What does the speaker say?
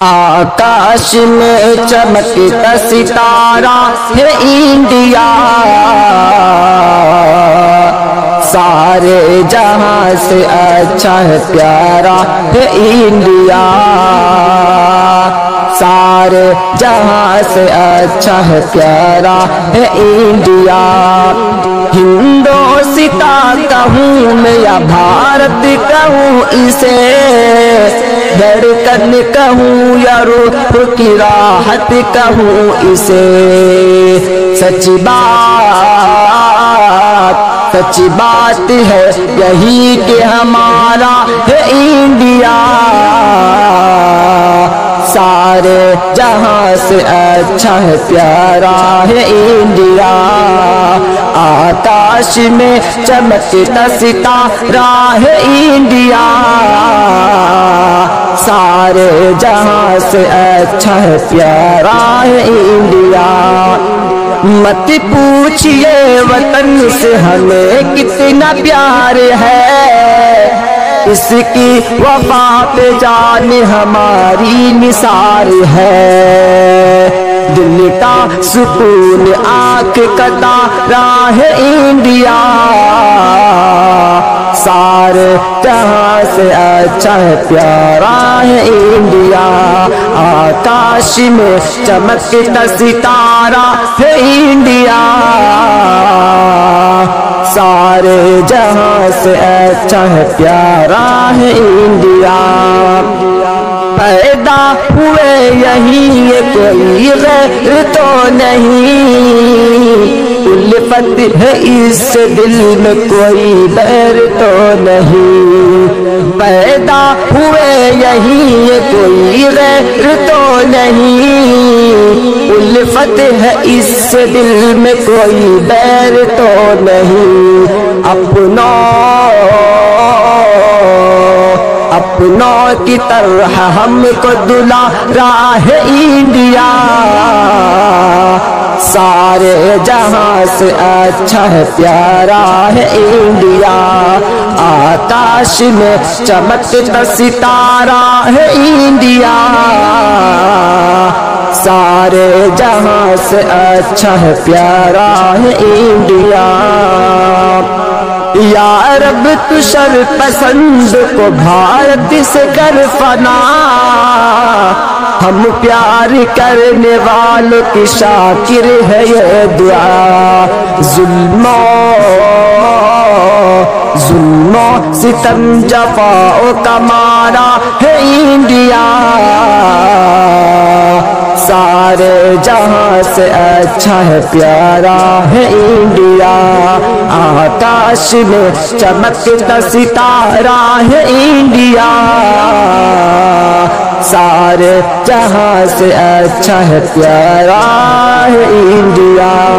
آکاش میں چمکتا ستارہ ہے انڈیا، سارے جہاں سے اچھا ہے پیارا ہے انڈیا، سارے جہاں سے اچھا ہے پیارا ہے انڈیا۔ ہندوستان کہوں میں یا بھارت کہوں اسے، دھڑکن کہوں یا روح کی راحت کہوں اسے، سچی بات ہے یہی کہ ہمارا ہے انڈیا، سارے جہاں سے اچھا ہے پیارا ہے انڈیا۔ آکاش میں چمکتا ستارہ ہے انڈیا، سارے جہاں سے اچھا ہے پیارا ہے انڈیا۔ مت پوچھئے وطن سے ہمیں کتنا پیار ہے، اس کی وفا پہ جان ہماری نثار ہے، دل کا سکون آنکھ کا تارا ہے انڈیا، سارے جہاں سے اچھا ہے پیارا ہے انڈیا۔ آکاش میں چمکتا ستارہ ہے انڈیا، سارے جہاں سے اچھا ہے پیارا ہے انڈیا۔ پیدا ہوئے یہیں یہ کوئی غیر تو نہیں، الفت ہے اس دل میں کوئی بیر تو نہیں، پیدا ہوئے یہیں یہ کوئی غیر تو نہیں، الفت ہے اس دل میں کوئی بیر تو نہیں، اپنوں کی طرح ہم کو دلارا ہے انڈیا، سارے جہاں سے اچھا ہے پیارا ہے انڈیا۔ آکاش میں چمکتا ستارہ ہے انڈیا، سارے جہاں سے اچھا ہے پیارا ہے انڈیا۔ یا رب تو شر پسند کو بھارت سے کر فنا، ہم پیار کرنے والوں کی شاکر ہے یہ دعا، ظلم و ستم جفاؤں کا مارا ہے انڈیا، سارے جہاں سے اچھا ہے پیارا ہے انڈیا۔ آکاش میں چمکتا ستارہ ہے انڈیا، سارے جہاں سے اچھا ہے پیارا ہے انڈیا۔